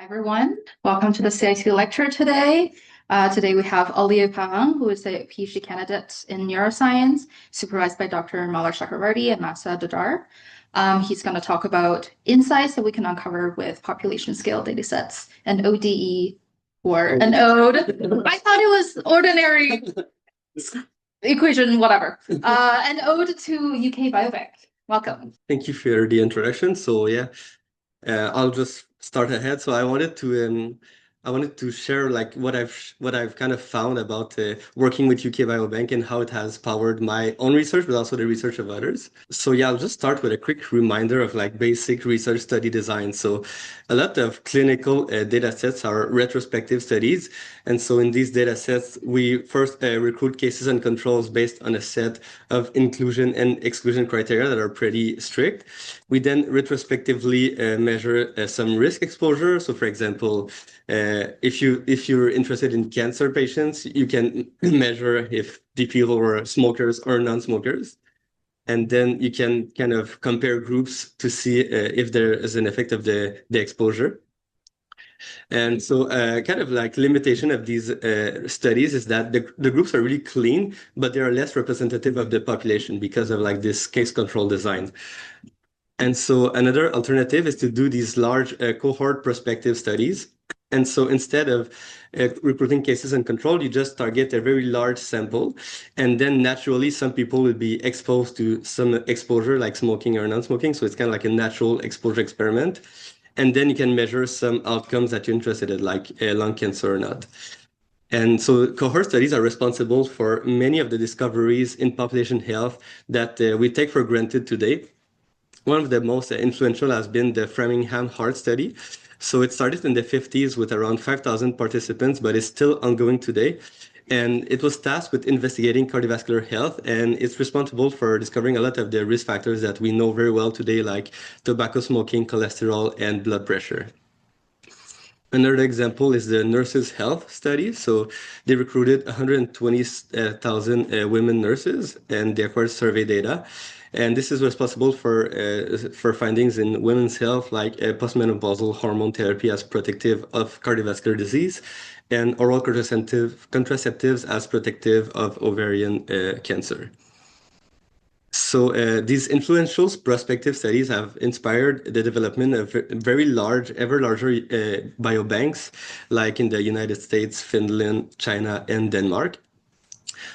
Everyone, welcome to the CIC lecture today. Today we have Olivier Parent, who is a PhD candidate in neuroscience, supervised by Dr. Mallar Chakravarty and Mahsa Dadar. He's going to talk about insights that we can uncover with population scale datasets and ODE or an ODE. I thought it was ordinary equation, whatever. An ode to UK Biobank. Welcome. Thank you for the introduction. So yeah, I'll just start ahead. So I wanted to share like what I've kind of found about working with UK Biobank and how it has powered my own research, but also the research of others. So yeah, I'll just start with a quick reminder of like basic research study design. So a lot of clinical data sets are retrospective studies. And so in these data sets, we first recruit cases and controls based on a set of inclusion and exclusion criteria that are pretty strict. We then retrospectively measure some risk exposure. So for example, if you're interested in cancer patients, you can measure if the people were smokers or non-smokers. And then you can kind of compare groups to see if there is an effect of the exposure. And so kind of like limitation of these studies is that the groups are really clean, but they are less representative of the population because of like this case control design. And so another alternative is to do these large cohort prospective studies. And so instead of recruiting cases and control, you just target a very large sample. And then naturally, some people will be exposed to some exposure like smoking or non-smoking. So it's kind of like a natural exposure experiment. And then you can measure some outcomes that you're interested in, like lung cancer or not. And so cohort studies are responsible for many of the discoveries in population health that we take for granted today. One of the most influential has been the Framingham Heart Study. So it started in the 50s with around 5,000 participants, but it's still ongoing today. And it was tasked with investigating cardiovascular health, and it's responsible for discovering a lot of the risk factors that we know very well today, like tobacco smoking, cholesterol, and blood pressure. Another example is the Nurses' Health Study. So they recruited 120,000 women nurses, and they acquired survey data. And this is responsible for findings in women's health, like postmenopausal hormone therapy as protective of cardiovascular disease, and oral contraceptives as protective of ovarian cancer. So these influential prospective studies have inspired the development of very large, ever larger biobanks, like in the United States, Finland, China, and Denmark.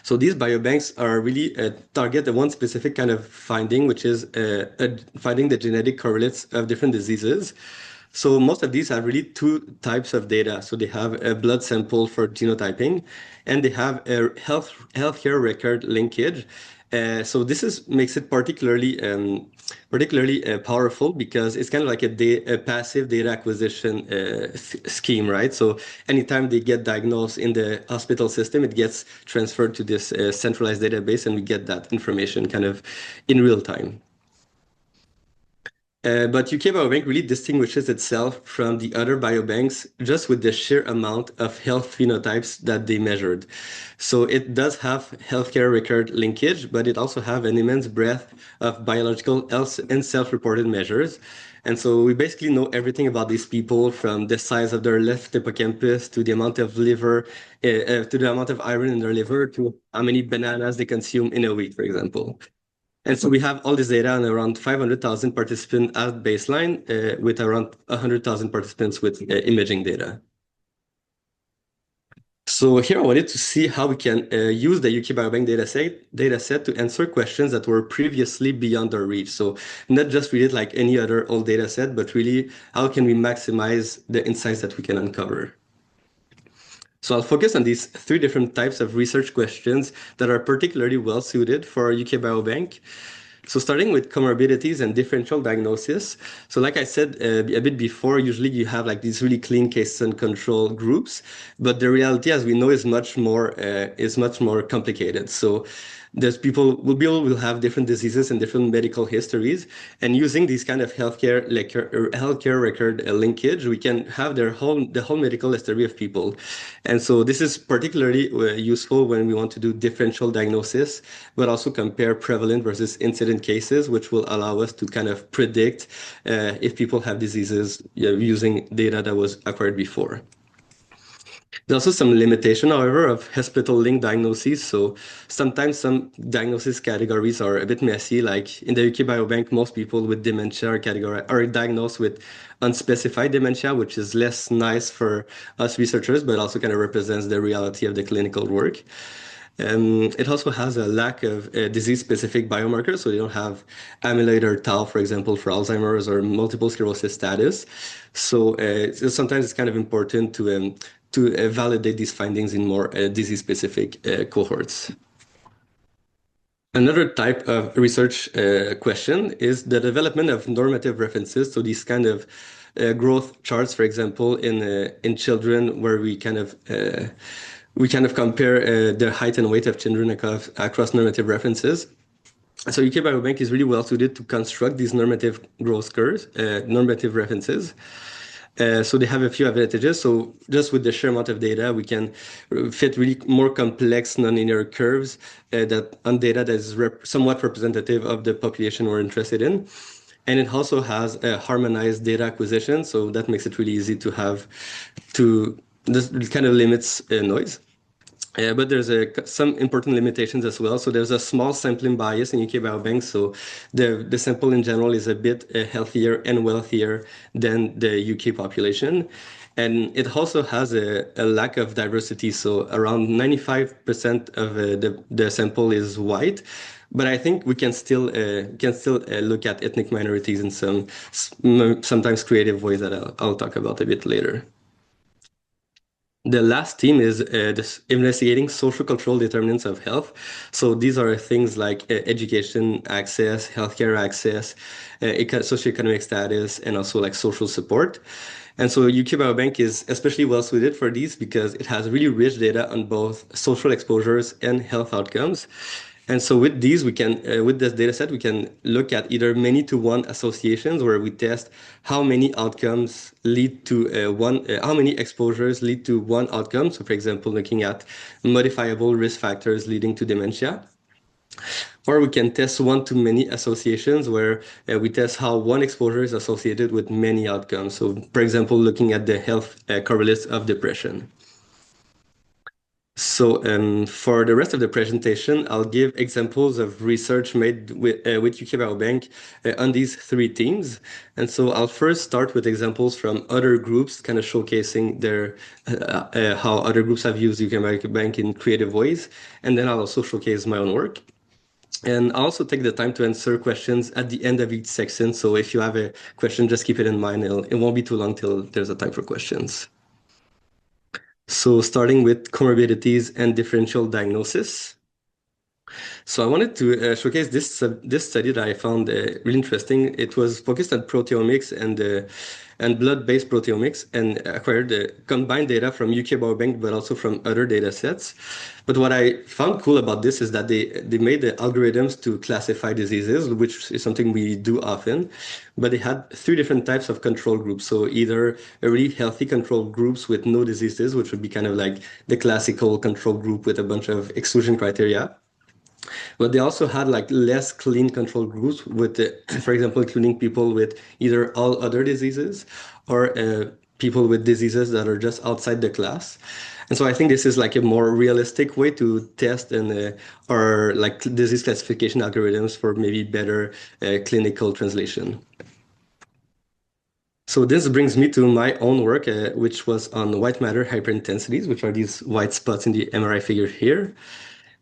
So these biobanks are really target the one specific kind of finding, which is finding the genetic correlates of different diseases. So most of these have really two types of data. So they have a blood sample for genotyping, and they have a healthcare record linkage. So this makes it particularly powerful because it's kind of like a passive data acquisition scheme, right? So anytime they get diagnosed in the hospital system, it gets transferred to this centralized database, and we get that information kind of in real time. But UK Biobank really distinguishes itself from the other biobanks just with the sheer amount of health phenotypes that they measured. So it does have healthcare record linkage, but it also have an immense breadth of biological health and self-reported measures. And so we basically know everything about these people, from the size of their left hippocampus to the amount of liver, to the amount of iron in their liver, to how many bananas they consume in a week, for example. And so we have all this data on around 500,000 participants at baseline, with around 100,000 participants with imaging data. So here I wanted to see how we can use the UK Biobank dataset to answer questions that were previously beyond our reach. So not just read it like any other old dataset, but really how can we maximize the insights that we can uncover. So I'll focus on these three different types of research questions that are particularly well suited for UK Biobank. So starting with comorbidities and differential diagnosis. So like I said a bit before, usually you have like these really clean cases and control groups, but the reality, as we know, is much more complicated. So people will have different diseases and different medical histories, and using these kind of healthcare record linkage, we can have the whole medical history of people. And so this is particularly useful when we want to do differential diagnosis, but also compare prevalent versus incident cases, which will allow us to kind of predict if people have diseases using data that was acquired before. There's also some limitation, however, of hospital-linked diagnoses. So sometimes some diagnosis categories are a bit messy. Like in the UK Biobank, most people with dementia are diagnosed with unspecified dementia, which is less nice for us researchers, but also kind of represents the reality of the clinical work. It also has a lack of disease-specific biomarkers, so they don't have amyloid or tau, for example, for Alzheimer's or multiple sclerosis status. So sometimes it's kind of important to validate these findings in more disease-specific cohorts. Another type of research question is the development of normative references. So these kind of growth charts, for example, in children, where we kind of compare the height and weight of children across normative references. So UK Biobank is really well suited to construct these normative growth curves, normative references. So they have a few advantages. So just with the sheer amount of data, we can fit really more complex nonlinear curves on data that is somewhat representative of the population we're interested in. And it also has a harmonized data acquisition, so that makes it really easy this kind of limits noise. But there's some important limitations as well. So there's a small sampling bias in UK Biobank. So the sample in general is a bit healthier and wealthier than the UK population. And it also has a lack of diversity. So around 95% of the sample is white. But I think we can still look at ethnic minorities in some sometimes creative ways that I'll talk about a bit later. The last theme is investigating social cultural determinants of health. So these are things like education access, healthcare access, socioeconomic status, and also like social support. And so UK Biobank is especially well suited for these because it has really rich data on both social exposures and health outcomes. And so with these, we can, with this data set, we can look at either many-to-one associations where we test how many outcomes lead to how many exposures lead to one outcome. So for example, looking at modifiable risk factors leading to dementia. Or we can test one-to-many associations where we test how one exposure is associated with many outcomes. So for example, looking at the health correlates of depression. So for the rest of the presentation, I'll give examples of research made with UK Biobank on these three themes. And so I'll first start with examples from other groups, kind of showcasing how other groups have used UK Biobank in creative ways. And then I'll also showcase my own work. And I'll also take the time to answer questions at the end of each section. So if you have a question, just keep it in mind. It won't be too long till there's a time for questions. So starting with comorbidities and differential diagnosis. So I wanted to showcase this study that I found really interesting. It was focused on proteomics and blood-based proteomics, and acquired combined data from UK Biobank, but also from other data sets. But what I found cool about this is that they made the algorithms to classify diseases, which is something we do often. But they had three different types of control groups. So either a really healthy control groups with no diseases, which would be kind of like the classical control group with a bunch of exclusion criteria. But they also had like less clean control groups with, for example, including people with either all other diseases or people with diseases that are just outside the class. And so I think this is like a more realistic way to test or like disease classification algorithms for maybe better clinical translation. So this brings me to my own work, which was on white matter hyperintensities, which are these white spots in the MRI figure here.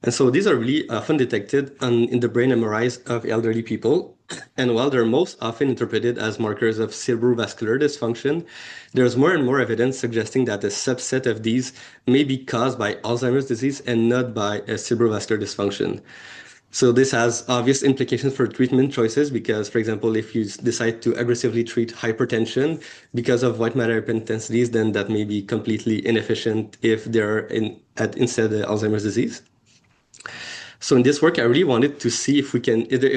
And so these are really often detected in the brain MRIs of elderly people. And while they're most often interpreted as markers of cerebrovascular dysfunction, there's more and more evidence suggesting that a subset of these may be caused by Alzheimer's disease and not by a cerebrovascular dysfunction. So this has obvious implications for treatment choices because, for example, if you decide to aggressively treat hypertension because of white matter hyperintensities, then that may be completely inefficient if they're instead Alzheimer's disease. So in this work, I really wanted to see if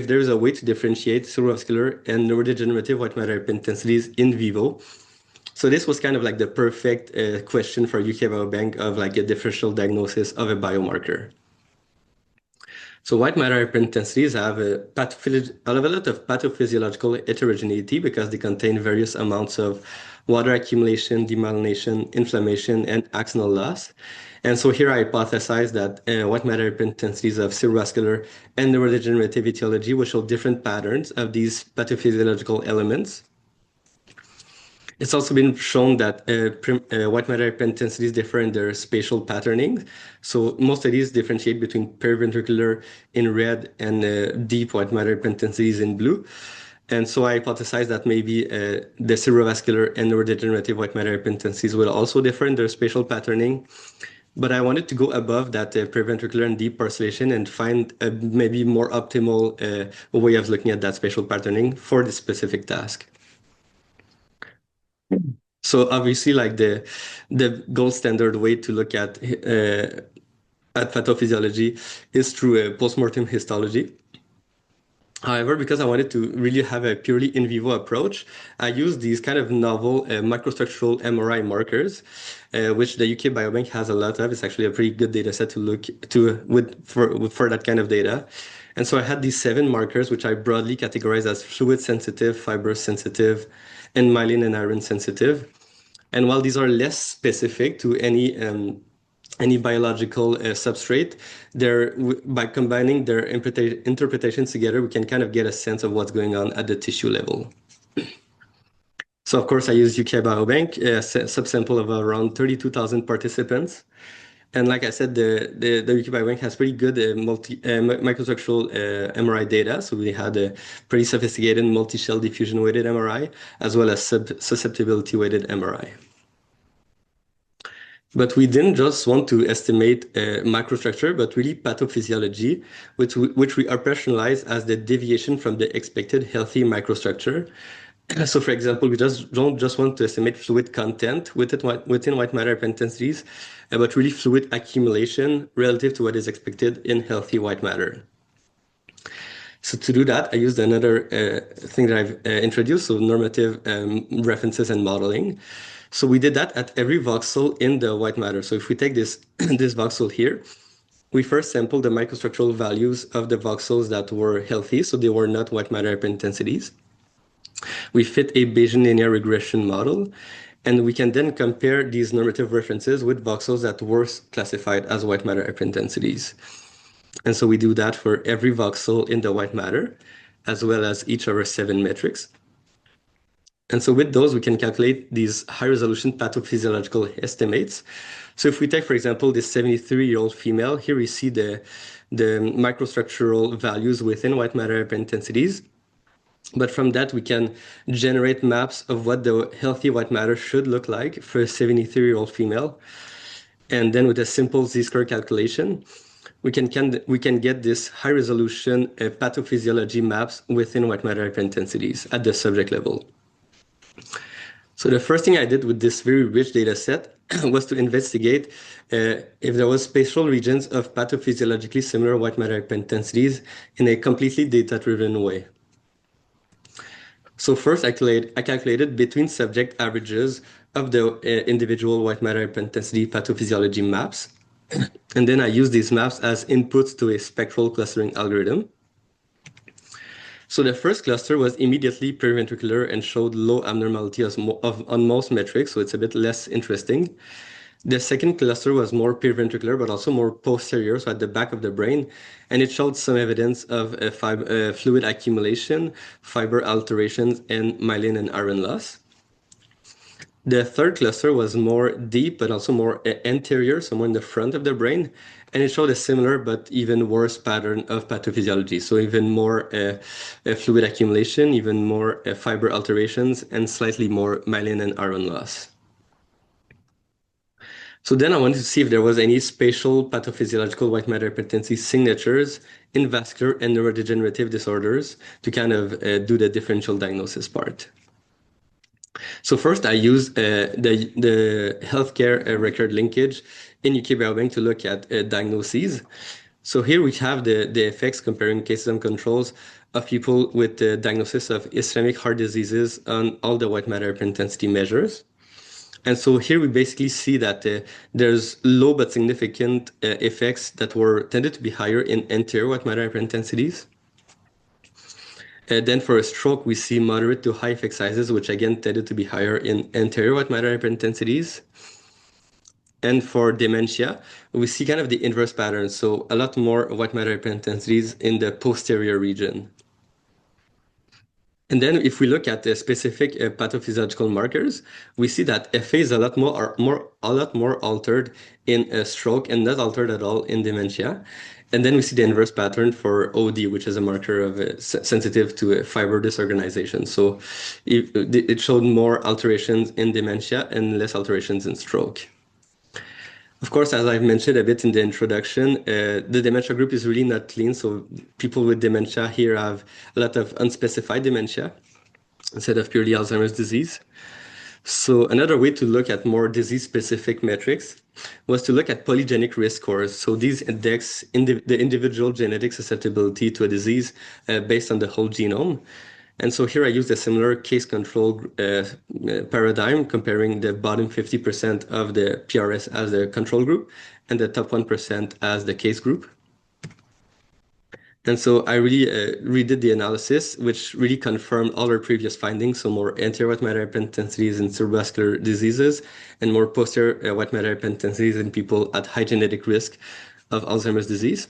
there is a way to differentiate cerebrovascular and neurodegenerative white matter hyperintensities in vivo. So this was kind of like the perfect question for UK Biobank of like a differential diagnosis of a biomarker. So white matter hyperintensities have a lot of pathophysiological heterogeneity because they contain various amounts of water accumulation, demyelination, inflammation, and axonal loss. And so here I hypothesize that white matter hyperintensities of cerebrovascular and neurodegenerative etiology will show different patterns of these pathophysiological elements. It's also been shown that white matter hyperintensities differ in their spatial patterning. So most studies differentiate between periventricular in red and deep white matter hyperintensities in blue. And so I hypothesize that maybe the cerebrovascular and neurodegenerative white matter hyperintensities will also differ in their spatial patterning. But I wanted to go above that periventricular and deep parcellation and find a maybe more optimal way of looking at that spatial patterning for this specific task. So obviously, like the gold standard way to look at pathophysiology is through a postmortem histology. However, because I wanted to really have a purely in vivo approach, I used these kind of novel microstructural MRI markers, which the UK Biobank has a lot of. It's actually a pretty good data set to look to for that kind of data. And so I had these 7 markers, which I broadly categorized as fluid sensitive, fibrous sensitive, and myelin and iron sensitive. And while these are less specific to any biological substrate, by combining their interpretations together, we can kind of get a sense of what's going on at the tissue level. So of course, I used UK Biobank, a subsample of around 32,000 participants. And like I said, the UK Biobank has pretty good microstructural MRI data. So we had a pretty sophisticated multi-cell diffusion-weighted MRI, as well as susceptibility-weighted MRI. But we didn't just want to estimate microstructure, but really pathophysiology, which we operationalize as the deviation from the expected healthy microstructure. So for example, we don't just want to estimate fluid content within white matter hyperintensities, but really fluid accumulation relative to what is expected in healthy white matter. So to do that, I used another thing that I've introduced, so normative references and modeling. So we did that at every voxel in the white matter. So if we take this voxel here, we first sampled the microstructural values of the voxels that were healthy, so they were not white matter hyperintensities. We fit a Bayesian linear regression model, and we can then compare these normative references with voxels that were classified as white matter hyperintensities. And so we do that for every voxel in the white matter, as well as each of our 7 metrics. And so with those, we can calculate these high-resolution pathophysiological estimates. So if we take, for example, this 73-year-old female, here we see the microstructural values within white matter hyperintensities. But from that, we can generate maps of what the healthy white matter should look like for a 73-year-old female. And then with a simple z-score calculation, we can get this high-resolution pathophysiology maps within white matter hyperintensities at the subject level. So the first thing I did with this very rich data set was to investigate if there was spatial regions of pathophysiologically similar white matter hyperintensities in a completely data-driven way. So first, I calculated between subject averages of the individual white matter hyperintensity pathophysiology maps. And then I used these maps as inputs to a spectral clustering algorithm. So the first cluster was immediately periventricular and showed low abnormality on most metrics, so it's a bit less interesting. The second cluster was more periventricular, but also more posterior, so at the back of the brain, and it showed some evidence of fluid accumulation, fiber alterations, and myelin and iron loss. The third cluster was more deep, but also more anterior, so more in the front of the brain, and it showed a similar but even worse pattern of pathophysiology, so even more fluid accumulation, even more fiber alterations, and slightly more myelin and iron loss. So then I wanted to see if there was any spatial pathophysiological white matter hypertensive signatures in vascular and neurodegenerative disorders to kind of do the differential diagnosis part. So first I used the healthcare record linkage in UK Biobank to look at diagnoses. So here we have the effects comparing cases and controls of people with the diagnosis of ischemic heart diseases on all the white matter hyperintensity measures. And so here we basically see that there's low but significant effects that were tended to be higher in anterior white matter hyperintensities. Then for a stroke, we see moderate to high effect sizes, which again tended to be higher in anterior white matter hyperintensities. And for dementia, we see kind of the inverse pattern. So a lot more white matter hyperintensities in the posterior region. And then if we look at the specific pathophysiological markers, we see that FA is a lot more altered in a stroke and not altered at all in dementia. And then we see the inverse pattern for OD, which is a marker of sensitive to fiber disorganization. So it showed more alterations in dementia and less alterations in stroke. Of course, as I've mentioned a bit in the introduction, the dementia group is really not clean. So people with dementia here have a lot of unspecified dementia instead of purely Alzheimer's disease. So another way to look at more disease-specific metrics was to look at polygenic risk scores. So these index the individual genetic susceptibility to a disease based on the whole genome. And so here I used a similar case control paradigm comparing the bottom 50% of the PRS as the control group and the top 1% as the case group. And so I really redid the analysis, which really confirmed all our previous findings. So more anterior white matter hyperintensities in cerebrovascular diseases and more posterior white matter hyperintensities in people at high genetic risk of Alzheimer's disease.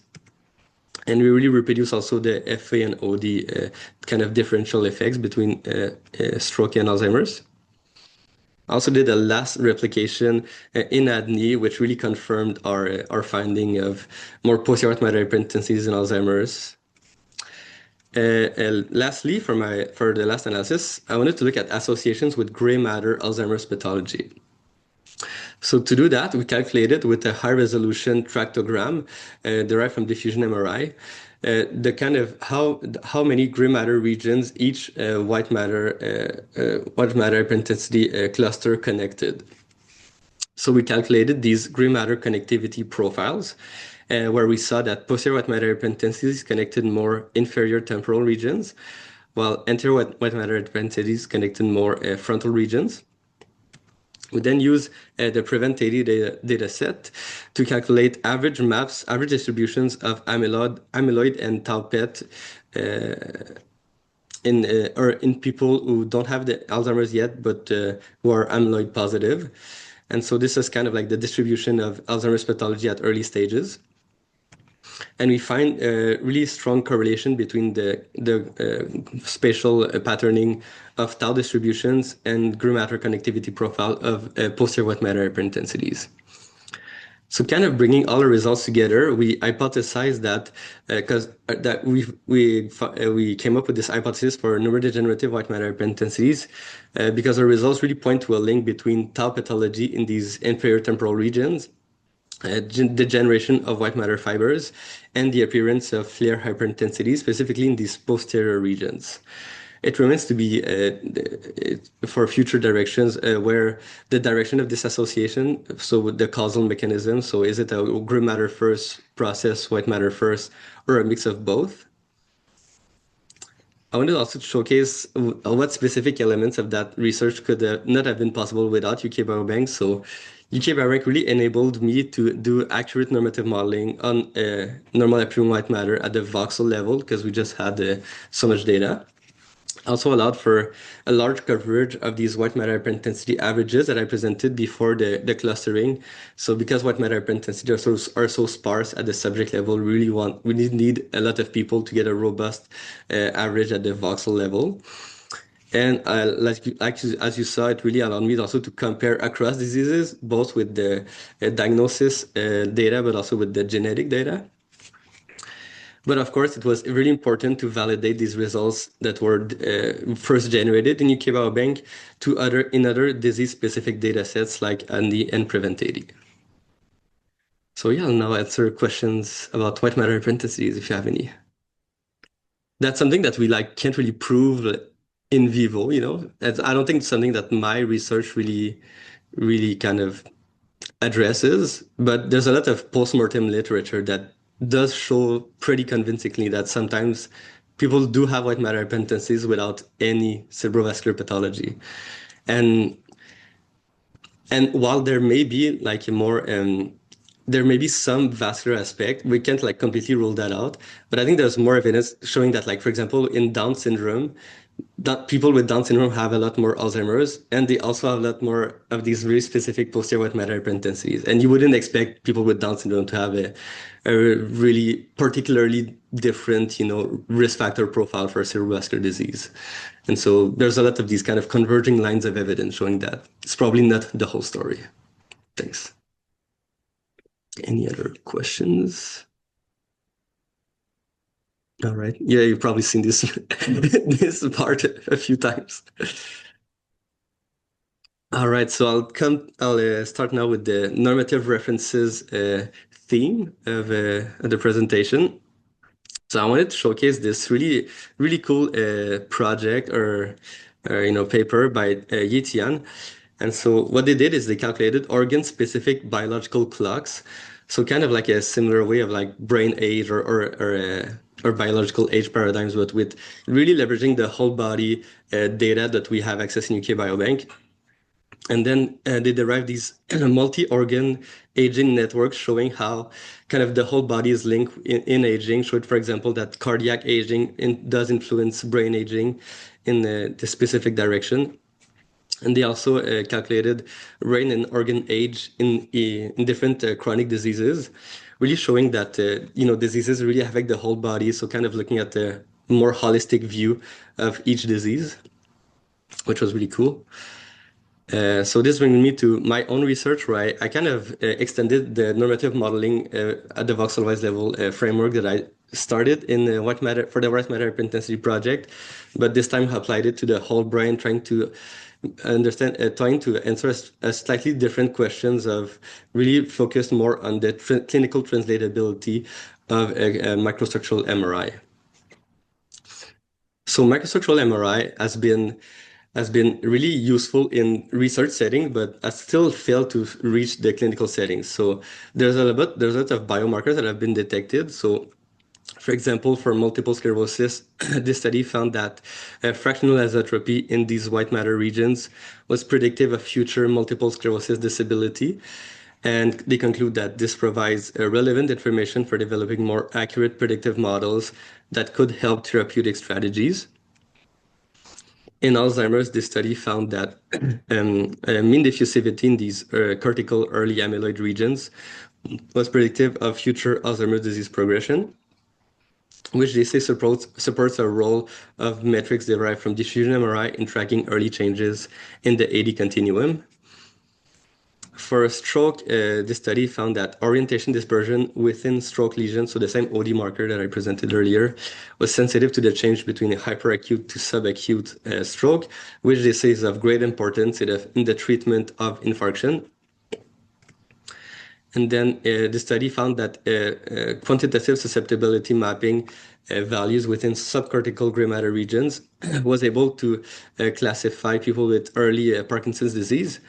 And we really reproduce also the FA and OD kind of differential effects between stroke and Alzheimer's. I also did a last replication in ADNI, which really confirmed our finding of more posterior white matter hyperintensities in Alzheimer's. Lastly, for the last analysis, I wanted to look at associations with gray matter Alzheimer's pathology. So to do that, we calculated with a high-resolution tractogram derived from diffusion MRI, the kind of how many gray matter regions each white matter hyperintensity cluster connected. So we calculated these gray matter connectivity profiles, where we saw that posterior white matter hyperintensities connected more inferior temporal regions, while anterior white matter hyperintensities connected more frontal regions. We then use the PREVENT-80 data set to calculate average distributions of amyloid and tau PET in people who don't have the Alzheimer's yet, but who are amyloid positive. And so this is kind of like the distribution of Alzheimer's pathology at early stages. And we find a really strong correlation between the spatial patterning of tau distributions and gray matter connectivity profile of posterior white matter hyperintensities. So kind of bringing all the results together, we hypothesized that we came up with this hypothesis for neurodegenerative white matter hyperintensities because our results really point to a link between tau pathology in these inferior temporal regions, degeneration of white matter fibers, and the appearance of flare hyperintensities, specifically in these posterior regions. It remains to be for future directions where the direction of this association, so with the causal mechanism, so is it a gray matter first process, white matter first, or a mix of both? I wanted also to showcase what specific elements of that research could not have been possible without UK Biobank. So UK Biobank really enabled me to do accurate normative modeling on normal appearing white matter at the voxel level because we just had so much data. Also allowed for a large coverage of these white matter hyperintensity averages that I presented before the clustering. So because white matter hyperintensity are so sparse at the subject level, we really need a lot of people to get a robust average at the voxel level. And as you saw, it really allowed me also to compare across diseases, both with the diagnosis data, but also with the genetic data. But of course, it was really important to validate these results that were first generated in UK Biobank in other disease-specific data sets like ANDI and PREVENT-80. So yeah, I'll now answer questions about white matter hyperintensities if you have any. That's something that we can't really prove in vivo, you know. I don't think it's something that my research really kind of addresses, but there's a lot of post-mortem literature that does show pretty convincingly that sometimes people do have white matter hypertendencies without any cerebrovascular pathology. And while there may be like a more there may be some vascular aspect, we can't like completely rule that out. But I think there's more evidence showing that, like, for example, in Down syndrome, that people with Down syndrome have a lot more Alzheimer's, and they also have a lot more of these really specific posterior white matter hypertendencies. And you wouldn't expect people with Down syndrome to have a really particularly different, risk factor profile for cerebrovascular disease. And so there's a lot of these kind of converging lines of evidence showing that it's probably not the whole story. Thanks. Any other questions? All right. Yeah, you've probably seen this this part a few times. All right, so I'll start now with the normative references theme of the presentation. So I wanted to showcase this really cool project or paper by Yi Tian. And so what they did is they calculated organ-specific biological clocks. So kind of like a similar way of like brain age or biological age paradigms, but with really leveraging the whole body data that we have access in UK Biobank. And then they derived these multi-organ aging networks showing how kind of the whole body is linked in aging. Showed, for example, that cardiac aging does influence brain aging in the specific direction. And they also calculated brain and organ age in different chronic diseases, really showing that diseases really affect the whole body. So kind of looking at the more holistic view of each disease, which was really cool. So this brings me to my own research, where I kind of extended the normative modeling at the voxel-wise level framework that I started in the white matter hyperintensity project, but this time applied it to the whole brain, trying to answer a slightly different questions of really focused more on the clinical translatability of a microstructural MRI. So microstructural MRI has been really useful in research setting, but has still failed to reach the clinical settings. So there's a lot of biomarkers that have been detected. So for example, for multiple sclerosis, this study found that fractional azeotropy in these white matter regions was predictive of future multiple sclerosis disability. And they conclude that this provides relevant information for developing more accurate predictive models that could help therapeutic strategies. In Alzheimer's, this study found that mean diffusivity in these cortical early amyloid regions was predictive of future Alzheimer's disease progression, which they say supports a role of metrics derived from diffusion MRI in tracking early changes in the AD continuum. For stroke, this study found that orientation dispersion within stroke lesions, so the same OD marker that I presented earlier, was sensitive to the change between a hyperacute to subacute stroke, which they say is of great importance in the treatment of infarction. And then the study found that quantitative susceptibility mapping values within subcortical gray matter regions was able to classify people with early Parkinson's disease.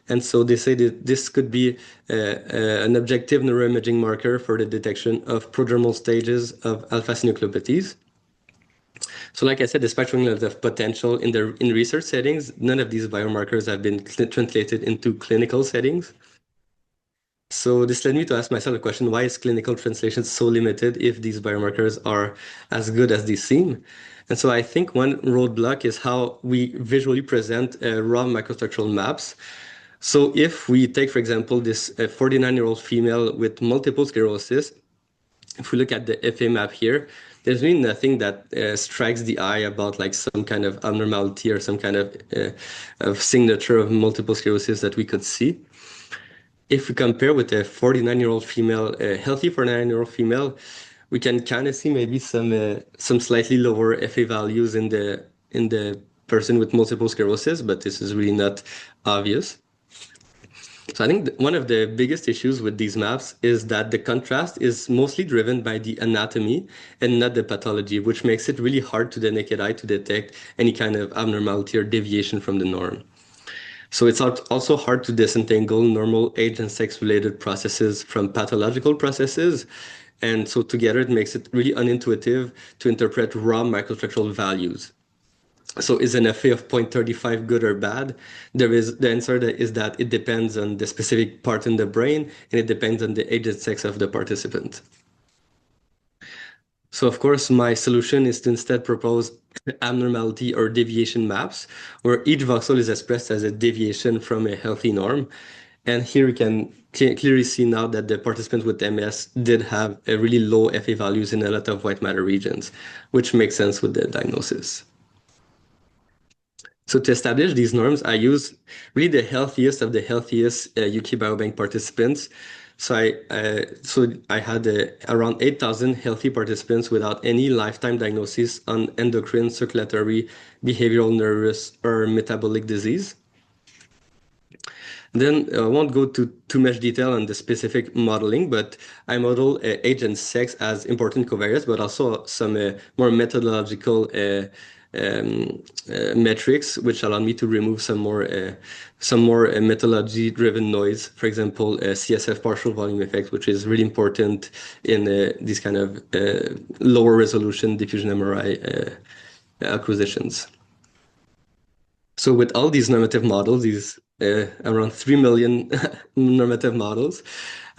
And so they say that this could be an objective neuroimaging marker for the detection of prodromal stages of alpha-synucleopathies. So like I said, despite showing a lot of potential in research settings, none of these biomarkers have been translated into clinical settings. So this led me to ask myself the question, why is clinical translation so limited if these biomarkers are as good as they seem? And so I think one roadblock is how we visually present raw microstructural maps. So if we take, for example, this 49-year-old female with multiple sclerosis, if we look at the FA map here, there's really nothing that strikes the eye about like some kind of abnormality or some kind of signature of multiple sclerosis that we could see. If we compare with a 49-year-old female, a healthy 49-year-old female, we can kind of see maybe some slightly lower FA values in the person with multiple sclerosis, but this is really not obvious. So I think one of the biggest issues with these maps is that the contrast is mostly driven by the anatomy and not the pathology, which makes it really hard to the naked eye to detect any kind of abnormality or deviation from the norm. So it's also hard to disentangle normal age and sex-related processes from pathological processes. And so together it makes it really unintuitive to interpret raw microstructural values. So is an FA of 0.35 good or bad? The answer is that it depends on the specific part in the brain, and it depends on the age and sex of the participant. So of course, my solution is to instead propose abnormality or deviation maps, where each voxel is expressed as a deviation from a healthy norm. And here we can clearly see now that the participants with MS did have a really low FA values in a lot of white matter regions, which makes sense with the diagnosis. So to establish these norms, I use really the healthiest of the healthiest UK Biobank participants. So I had around 8,000 healthy participants without any lifetime diagnosis on endocrine, circulatory, behavioral, nervous, or metabolic disease. Then I won't go to too much detail on the specific modeling, but I model age and sex as important covariates, but also some more methodological metrics, which allowed me to remove some more methodology-driven noise. For example, CSF partial volume effect, which is really important in these kind of lower resolution diffusion MRI acquisitions. So with all these normative models, these around 3 million normative models,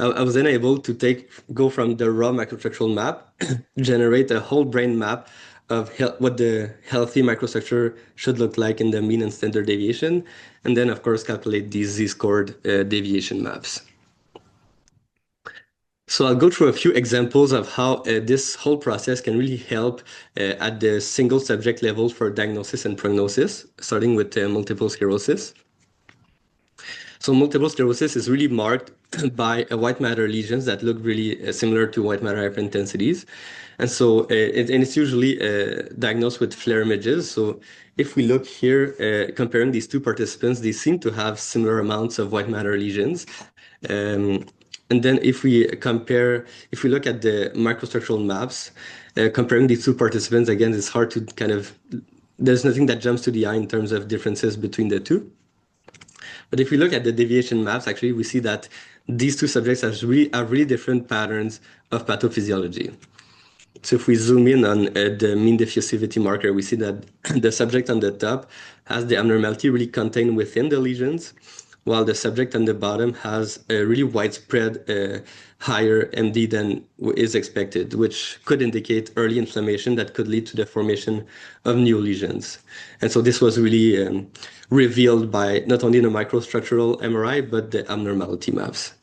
I was then able to go from the raw microstructural map, generate a whole brain map of what the healthy microstructure should look like in the mean and standard deviation, and then of course calculate these z-scored deviation maps. So I'll go through a few examples of how this whole process can really help at the single subject level for diagnosis and prognosis, starting with multiple sclerosis. So multiple sclerosis is really marked by white matter lesions that look really similar to white matter hyperintensities. And so it's usually diagnosed with FLAIR images. So if we look here, comparing these two participants, they seem to have similar amounts of white matter lesions. And then if we look at the microstructural maps, comparing these two participants, again, it's hard to there's nothing that jumps to the eye in terms of differences between the two. But if we look at the deviation maps, actually, we see that these two subjects have really different patterns of pathophysiology. So if we zoom in on the mean diffusivity marker, we see that the subject on the top has the abnormality really contained within the lesions, while the subject on the bottom has a really widespread higher MD than is expected, which could indicate early inflammation that could lead to the formation of new lesions. And so this was really revealed by not only the microstructural MRI, but the abnormality maps.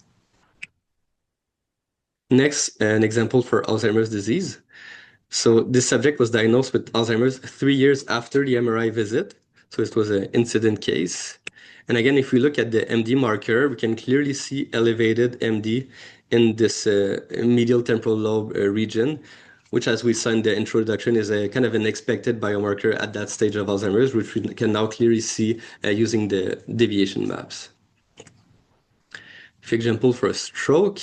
Next, an example for Alzheimer's disease. So this subject was diagnosed with Alzheimer's 3 years after the MRI visit. So it was an incident case. And again, if we look at the MD marker, we can clearly see elevated MD in this medial temporal lobe region, which, as we saw in the introduction, is a kind of an expected biomarker at that stage of Alzheimer's, which we can now clearly see using the deviation maps. For example, for a stroke,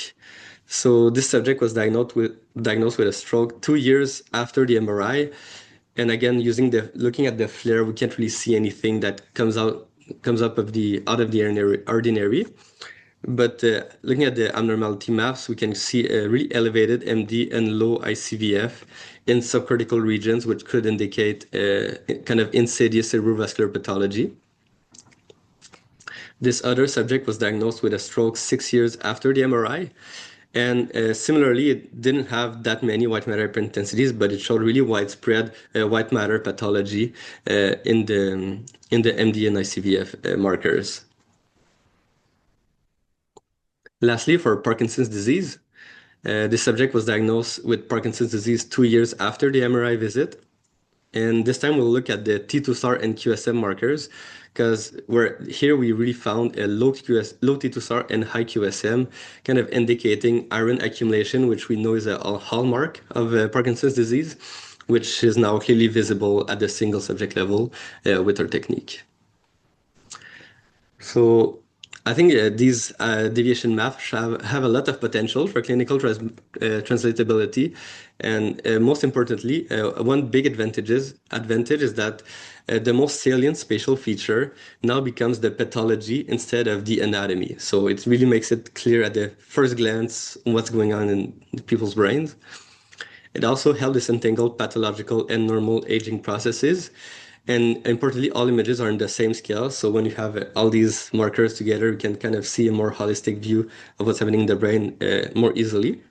so this subject was diagnosed with a stroke 2 years after the MRI. And again, looking at the FLAIR, we can't really see anything that comes out of the ordinary. But looking at the abnormality maps, we can see a really elevated MD and low ICVF in subcortical regions, which could indicate kind of insidious cerebrovascular pathology. This other subject was diagnosed with a stroke 6 years after the MRI. And similarly, it didn't have that many white matter hyperintensities, but it showed really widespread white matter pathology in the MD and ICVF markers. Lastly, for Parkinson's disease, this subject was diagnosed with Parkinson's disease 2 years after the MRI visit. And this time we'll look at the T2-SAR and QSM markers, because here we really found a low T2-SAR and high QSM, kind of indicating iron accumulation, which we know is a hallmark of Parkinson's disease, which is now clearly visible at the single subject level with our technique. So I think these deviation maps have a lot of potential for clinical translatability. And most importantly, one big advantage is that the most salient spatial feature now becomes the pathology instead of the anatomy. So it really makes it clear at the first glance what's going on in people's brains. It also helps disentangle pathological and normal aging processes. And importantly, all images are in the same scale. So when you have all these markers together, you can kind of see a more holistic view of what's happening in the brain more easily.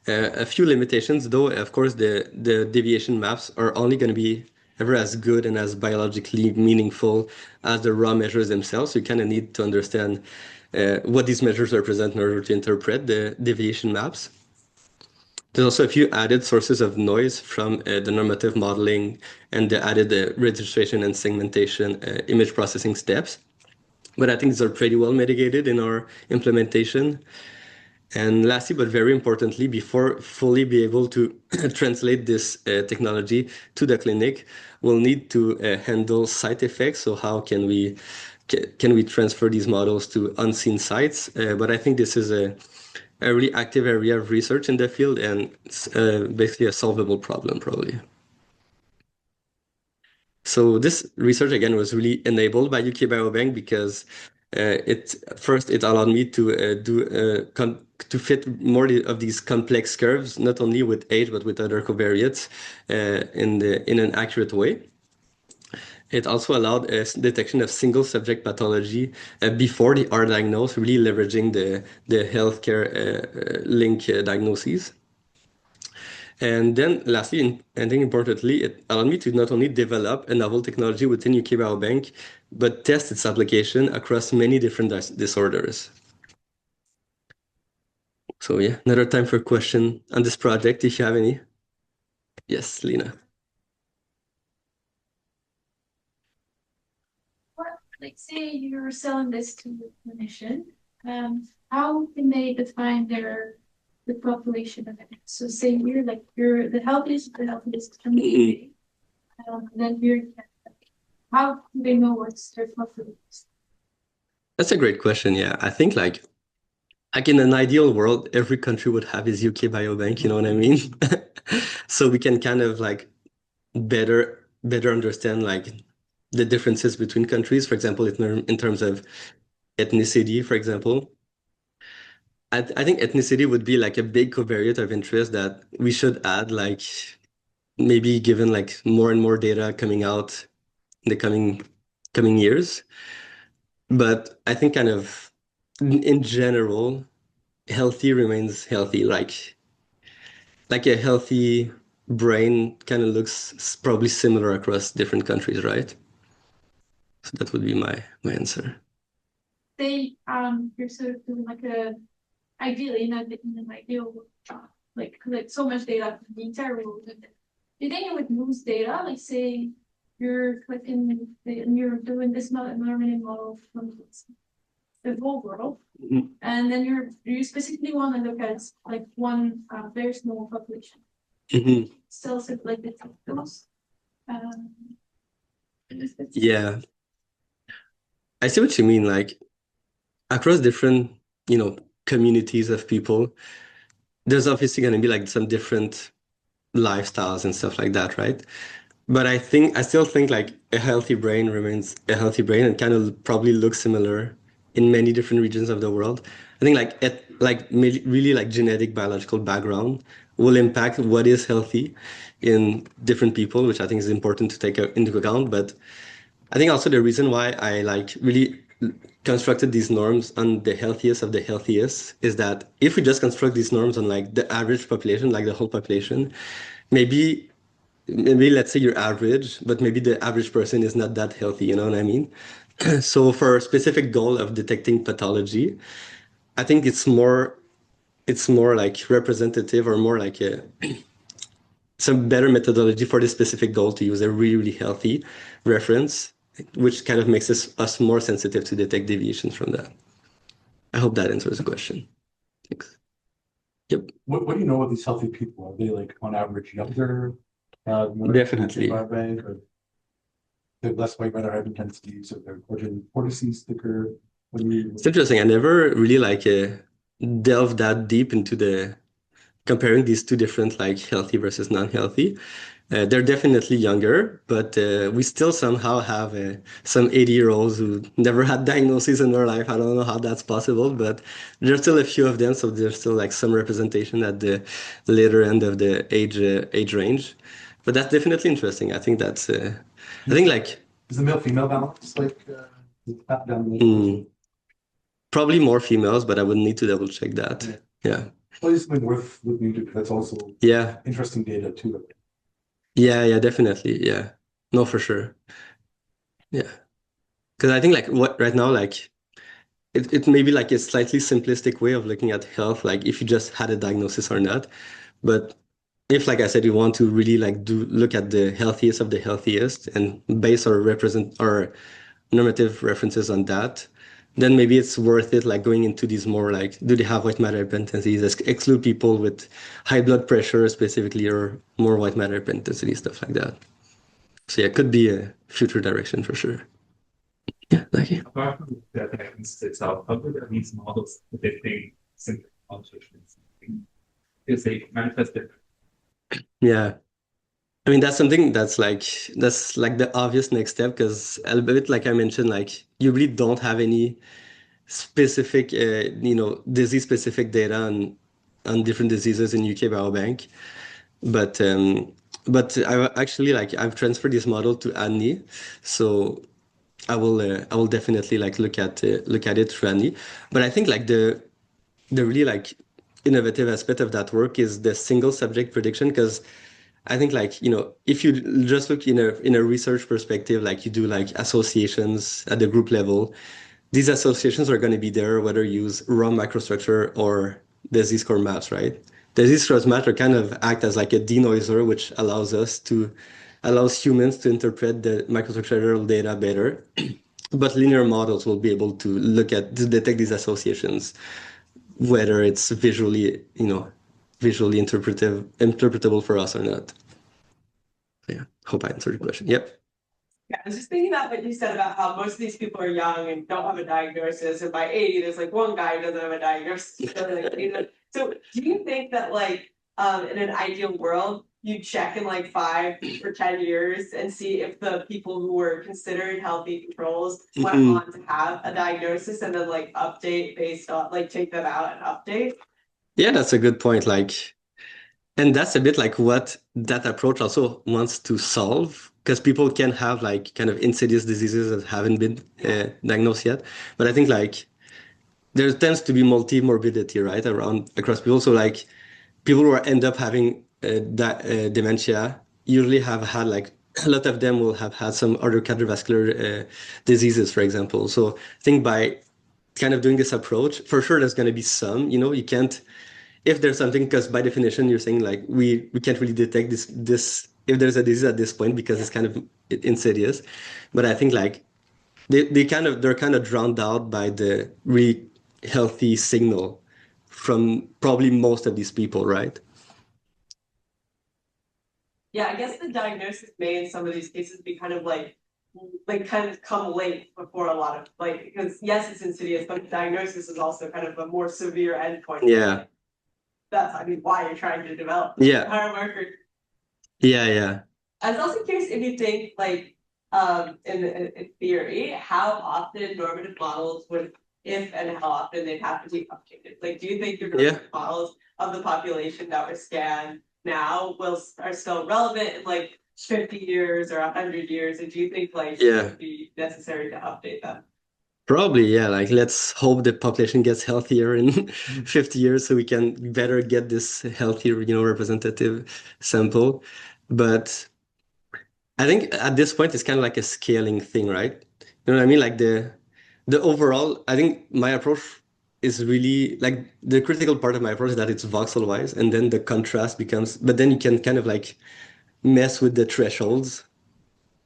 A few limitations, though, of course, the deviation maps are only going to be ever as good and as biologically meaningful as the raw measures themselves. So you kind of need to understand what these measures represent in order to interpret the deviation maps. There's also a few added sources of noise from the normative modeling and the added registration and segmentation image processing steps. But I think these are pretty well mitigated in our implementation. And lastly, but very importantly, before fully be able to translate this technology to the clinic, we'll need to handle site effects. So how can we transfer these models to unseen sites? But I think this is a really active area of research in the field, and it's basically a solvable problem, probably. So this research, again, was really enabled by UK Biobank because it allowed me to fit more of these complex curves, not only with age, but with other covariates in an accurate way. It also allowed detection of single subject pathology before they are diagnosed, really leveraging the healthcare link diagnoses. And then lastly, and I think importantly, it allowed me to not only develop a novel technology within UK Biobank, but test its application across many different disorders. So yeah, another time for a question on this project, if you have any. Yes, Lena. Like say you're selling this to a clinician, how can they define the population of it? So say you're the healthiest community, then how do they know what's their population? That's a great question. Yeah, I think like in an ideal world, every country would have its UK Biobank, you know what I mean? So we can kind of like better understand like the differences between countries, for example, in terms of ethnicity, for example. I think ethnicity would be like a big covariate of interest that we should add, like maybe given like more and more data coming out in the coming years. But I think kind of in general, healthy remains healthy. Like a healthy brain kind of looks probably similar across different countries, right? So that would be my answer. Say you're sort of doing like ideally in an ideal job, like collect so much data from the entire world. Do you think you would lose data? Like say you're collecting and you're doing this learning model from the whole world, and then you specifically want to look at like one very small population. Still like the those. Yeah, I see what you mean. Like across different, communities of people, there's obviously going to be like some different lifestyles and stuff like that, right? But I still think like a healthy brain remains a healthy brain and kind of probably looks similar in many different regions of the world. I think really like genetic biological background will impact what is healthy in different people, which I think is important to take into account. But I think also the reason why I like really constructed these norms on the healthiest of the healthiest is that if we just construct these norms on like the average population, like the whole population, maybe let's say you're average, but maybe the average person is not that healthy, you know what I mean? So for a specific goal of detecting pathology, I think it's more like representative or more like some better methodology for this specific goal to use a really, really healthy reference, which kind of makes us more sensitive to detect deviations from that. I hope that answers the question. Thanks. Yep. What do you know about these healthy people? Are they like on average younger? Definitely. Bank, or they have less white matter hypertensities, or their cortices thicker? It's interesting. I never really like delved that deep into the comparing these two different like healthy versus non-healthy. They're definitely younger, but we still somehow have some 80-year-olds who never had diagnoses in their life. I don't know how that's possible, but there's still a few of them, so there's still like some representation at the later end of the age range. But that's definitely interesting. I think that's I think like Is the male-female balance like down the probably more females, but I would need to double check that. Yeah. Well, it's something worth looking into because that's also interesting data too. Yeah, definitely. Yeah. No, for sure. Yeah. Because I think like what right now, like it may be like a slightly simplistic way of looking at health, like if you just had a diagnosis or not. But if, like I said, you want to really like look at the healthiest of the healthiest and base our normative references on that, then maybe it's worth it like going into these more like, do they have white matter hypertendencies, exclude people with high blood pressure specifically, or more white matter hypertendency, stuff like that. So yeah, it could be a future direction for sure. Yeah, thank you. Apart from the diagnosis itself, how good are these models predicting symptom alterations? Because they manifest different. Yeah. I mean, that's something that's like the obvious next step, because a bit like I mentioned, like you really don't have any specific, disease specific data on different diseases in UK Biobank. But I actually I've transferred this model to ANI, so I will definitely like look at it through ANI. But I think like the really like innovative aspect of that work is the single subject prediction, because I think like, if you just look in a research perspective, like you do like associations at the group level, these associations are going to be there whether you use raw microstructure or the z-score maps, right? The z-score maps are kind of act as like a denoiser, which allows humans to interpret the microstructural data better. But linear models will be able to detect these associations, whether it's visually interpretable for us or not. Yeah, hope I answered your question. Yep. Yeah, I was just thinking that what you said about how most of these people are young and don't have a diagnosis, and by 80, there's like one guy who doesn't have a diagnosis. So do you think that like in an ideal world, you check in like 5 or 10 years and see if the people who were considered healthy controls went on to have a diagnosis, and then like update based on like take them out and update? Yeah, that's a good point. And that's a bit like what that approach also wants to solve, because people can have like kind of insidious diseases that haven't been diagnosed yet. But I think like there tends to be multi-morbidity, right, across people. So like people who end up having dementia usually have had like a lot of them will have had some other cardiovascular diseases, for example. So I think by kind of doing this approach, for sure there's going to be some, you can't, if there's something, because by definition you're saying like we can't really detect this if there's a disease at this point because it's kind of insidious. But I think like they're kind of drowned out by the really healthy signal from probably most of these people, right? Yeah, I guess the diagnosis may in some of these cases be kind of like kind of come late before a lot of because yes, it's insidious, but the diagnosis is also kind of a more severe endpoint. Yeah. That's why you're trying to develop biomarker. Yeah. I was also curious if you think in theory, how often normative models would, if and how often they'd have to be updated. Like, do you think your normative models of the population that were scanned now are still relevant in like 50 years or 100 years? And do you think it would be necessary to update them? Probably, yeah. Like, let's hope the population gets healthier in 50 years so we can better get this healthier, representative sample. But I think at this point, it's kind of like a scaling thing, right? You know what I mean? Like the overall, I think my approach is really like the critical part of my approach is that it's voxel wise, and then the contrast becomes, but then you can kind of like mess with the thresholds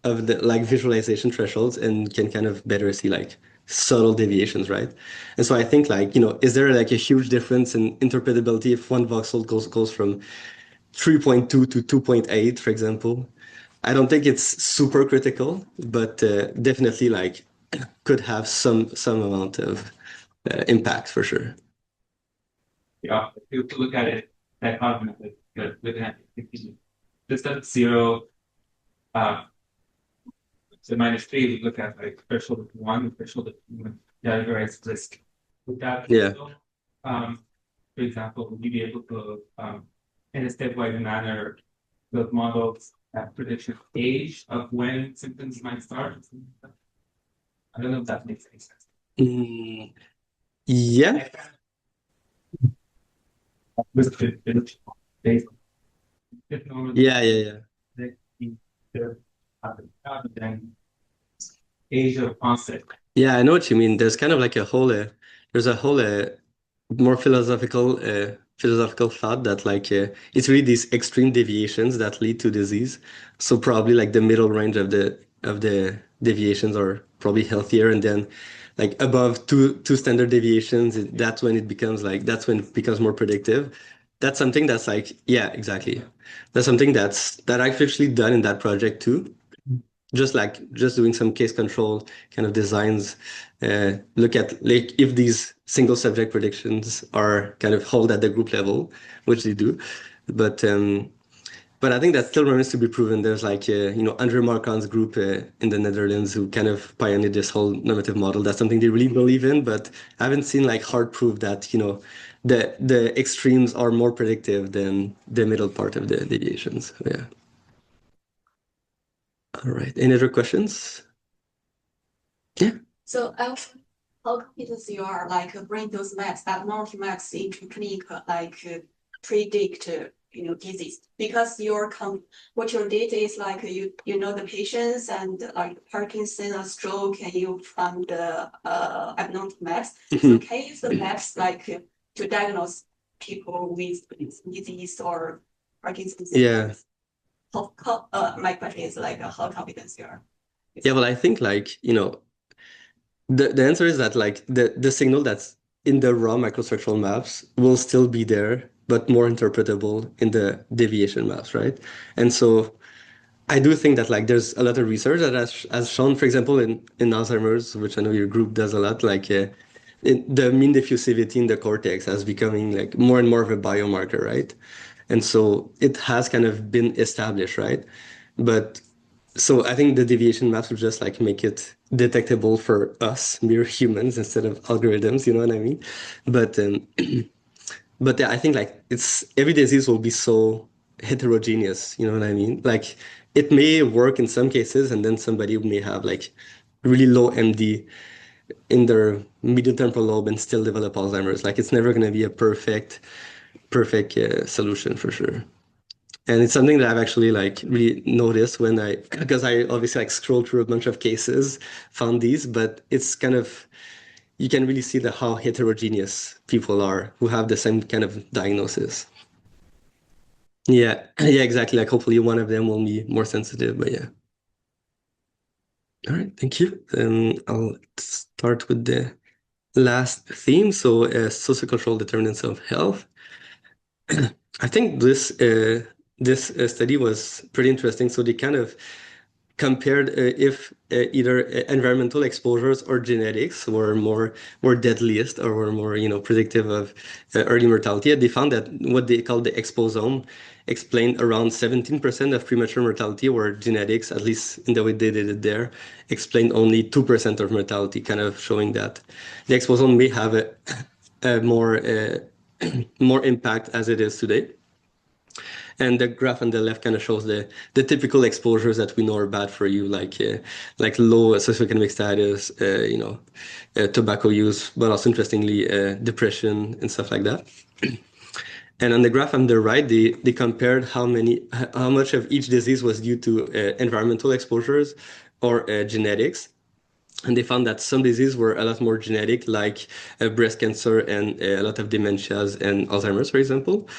of the visualization thresholds and can kind of better see like subtle deviations, right? And so I think is there like a huge difference in interpretability if one voxel goes from 3.2 to 2.8, for example? I don't think it's super critical, but definitely could have some amount of impact for sure. Yeah, if you look at it, that argument that you're looking at just at 0, so -3, we look at like threshold of 1, threshold of 2, and categorize risk. With that, Yeah. For example, would you be able to, in a stepwise manner, build models at prediction age of when symptoms might start? I don't know if that makes any sense. Yeah. With based Yeah. then age of onset. Yeah, I know what you mean. There's kind of like there's a whole more philosophical thought that like it's really these extreme deviations that lead to disease. So probably like the middle range of the deviations are probably healthier, and then like above two standard deviations, that's when it becomes more predictive. That's something that's like, yeah, exactly. That's something that I've actually done in that project too. Just doing some case control kind of designs, look at like if these single subject predictions are kind of hold at the group level, which they do, but I think that still remains to be proven. There's like Andrew Marquand's group in the Netherlands who kind of pioneered this whole normative model. That's something they really believe in, but I haven't seen like hard proof that the extremes are more predictive than the middle part of the deviations. Yeah. All right. Any other questions? Yeah. So how confident you are like bring those maps, abnormal maps into clinic, like predict disease, because what you did is like you know the patients and like Parkinson or stroke, and you found the abnormal maps. So can you use the maps like to diagnose people with disease or Parkinson's? Yeah. My question is like how confident you are? Yeah, well, I think like, the answer is that like the signal that's in the raw microstructural maps will still be there, but more interpretable in the deviation maps, right? And so I do think that like there's a lot of research that has shown, for example, in Alzheimer's, which I know your group does a lot, like the mean diffusivity in the cortex as becoming like more and more of a biomarker, right? And so it has kind of been established, right? But so I think the deviation maps would just like make it detectable for us, mere humans, instead of algorithms, you know what I mean? But but yeah, I think like every disease will be so heterogeneous, you know what I mean? Like it may work in some cases, and then somebody may have like really low MD in their medial temporal lobe and still develop Alzheimer's. Like it's never going to be a perfect solution for sure. And it's something that I've actually like really noticed because I obviously like scrolled through a bunch of cases, found these, but it's kind of, you can really see how heterogeneous people are who have the same kind of diagnosis. Yeah, yeah, exactly. Like hopefully one of them will be more sensitive, but yeah. All right, thank you. I'll start with the last theme. So sociocultural determinants of health. I think this study was pretty interesting. So they kind of compared if either environmental exposures or genetics were deadliest or were more predictive of early mortality. And they found that what they call the exposome explained around 17% of premature mortality, where genetics, at least in the way they did it there, explained only 2% of mortality, kind of showing that the exposome may have a more impact as it is today. And the graph on the left kind of shows the typical exposures that we know are bad for you, like low socioeconomic status, tobacco use, but also interestingly, depression and stuff like that. And on the graph on the right, they compared how much of each disease was due to environmental exposures or genetics. And they found that some diseases were a lot more genetic, like breast cancer and a lot of dementias and Alzheimer's, for example.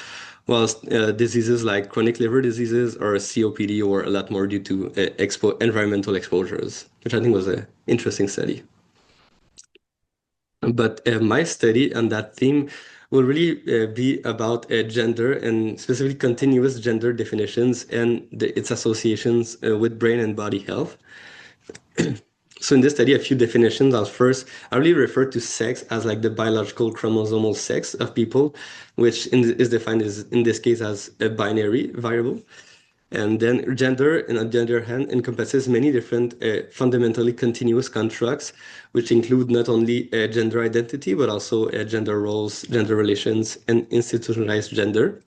Whilst diseases like chronic liver diseases or COPD were a lot more due to environmental exposures, which I think was an interesting study. But my study on that theme will really be about gender, and specifically continuous gender definitions and its associations with brain and body health. So in this study, a few definitions. First, I really refer to sex as like the biological chromosomal sex of people, which is defined as, in this case, as a binary variable. And then gender, on the other hand, encompasses many different fundamentally continuous constructs, which include not only gender identity, but also gender roles, gender relations, and institutionalized gender.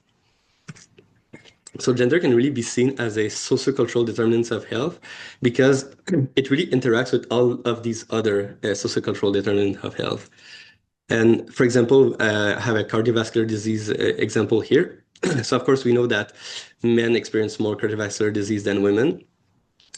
So gender can really be seen as a sociocultural determinant of health because it really interacts with all of these other sociocultural determinants of health. And for example, I have a cardiovascular disease example here. So of course, we know that men experience more cardiovascular disease than women.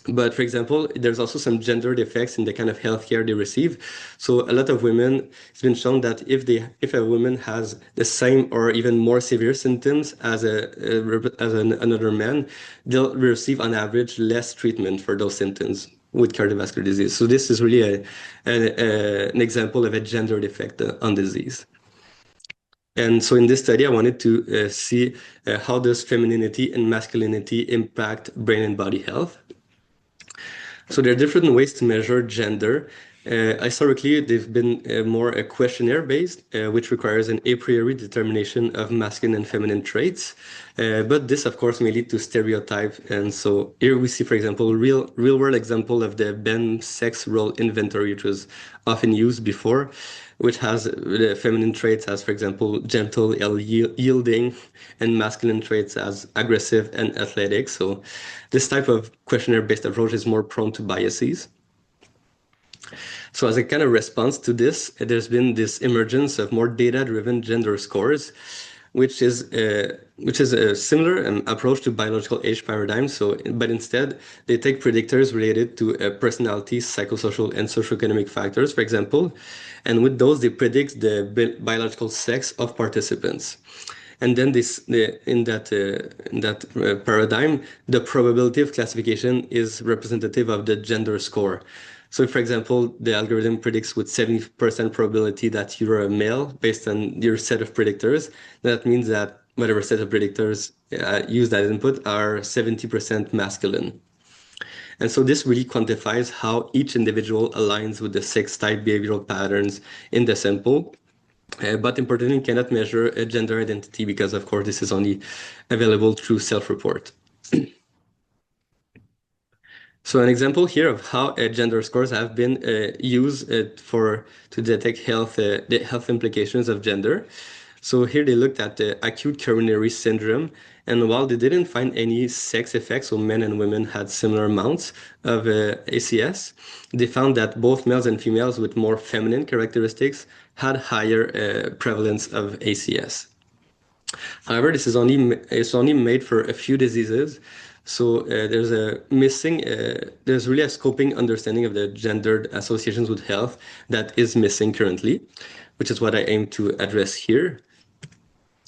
But for example, there's also some gendered effects in the kind of healthcare they receive. So a lot of women, it's been shown that if a woman has the same or even more severe symptoms as another man, they'll receive on average less treatment for those symptoms with cardiovascular disease. So this is really an example of a gendered effect on disease. And so in this study, I wanted to see how does femininity and masculinity impact brain and body health. So there are different ways to measure gender. Historically, they've been more a questionnaire based, which requires an a priori determination of masculine and feminine traits. But this, of course, may lead to stereotype. And so here we see, for example, real world example of the Ben sex role inventory, which was often used before, which has the feminine traits as, for example, gentle, yielding, and masculine traits as aggressive and athletic. So this type of questionnaire-based approach is more prone to biases. So as a kind of response to this, there's been this emergence of more data-driven gender scores, which is a similar approach to biological age paradigm. So, but instead, they take predictors related to personality, psychosocial, and socioeconomic factors, for example, and with those, they predict the biological sex of participants. And then in that paradigm, the probability of classification is representative of the gender score. So, for example, the algorithm predicts with 70% probability that you're a male based on your set of predictors. That means that whatever set of predictors used as input are 70% masculine. And so this really quantifies how each individual aligns with the sex type behavioral patterns in the sample. But importantly, cannot measure a gender identity because, of course, this is only available through self-report. So an example here of how gender scores have been used to detect the health implications of gender. So here they looked at the acute coronary syndrome, and while they didn't find any sex effects, so men and women had similar amounts of ACS, they found that both males and females with more feminine characteristics had higher prevalence of ACS. However, this is only made for a few diseases. So there's really a scoping understanding of the gendered associations with health that is missing currently, which is what I aim to address here.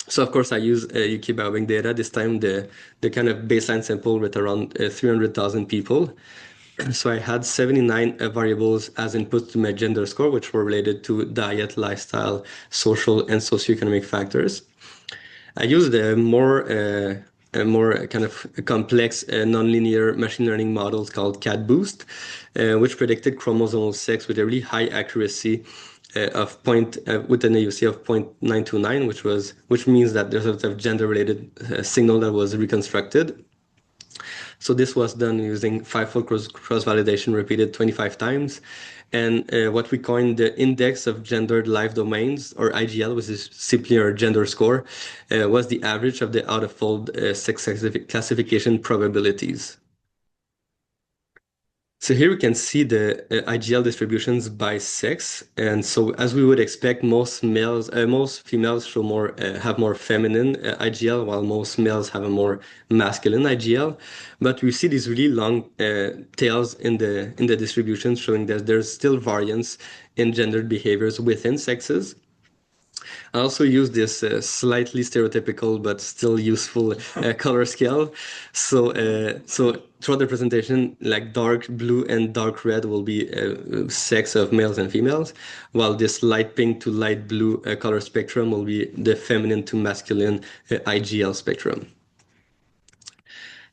So of course I use UK Biobank data, this time the kind of baseline sample with around 300,000 people. So I had 79 variables as inputs to my gender score, which were related to diet, lifestyle, social, and socioeconomic factors. I used a more kind of complex nonlinear machine learning models called CatBoost, which predicted chromosomal sex with a really high accuracy with an AUC of 0.929, which means that there's a sort of gender-related signal that was reconstructed. So this was done using 5-fold cross-validation repeated 25 times. And what we coined the index of gendered life domains, or IGL, which is simply our gender score, was the average of the out-of-fold sex classification probabilities. So here we can see the IGL distributions by sex, and so as we would expect, most females have more feminine IGL, while most males have a more masculine IGL. But we see these really long tails in the distribution, showing that there's still variance in gendered behaviors within sexes. I also use this slightly stereotypical but still useful color scale. So throughout the presentation, like dark blue and dark red will be sex of males and females, while this light pink to light blue color spectrum will be the feminine to masculine IGL spectrum.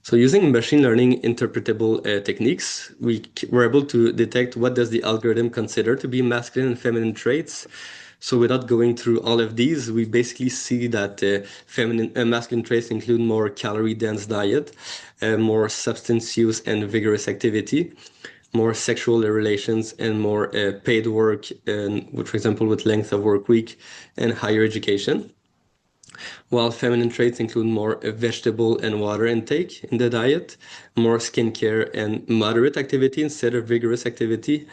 So using machine learning interpretable techniques, we were able to detect what does the algorithm consider to be masculine and feminine traits. So without going through all of these, we basically see that masculine traits include more calorie-dense diet, more substance use and vigorous activity, more sexual relations, and more paid work, for example, with length of work week and higher education. While feminine traits include more vegetable and water intake in the diet, more skincare and moderate activity instead of vigorous activity,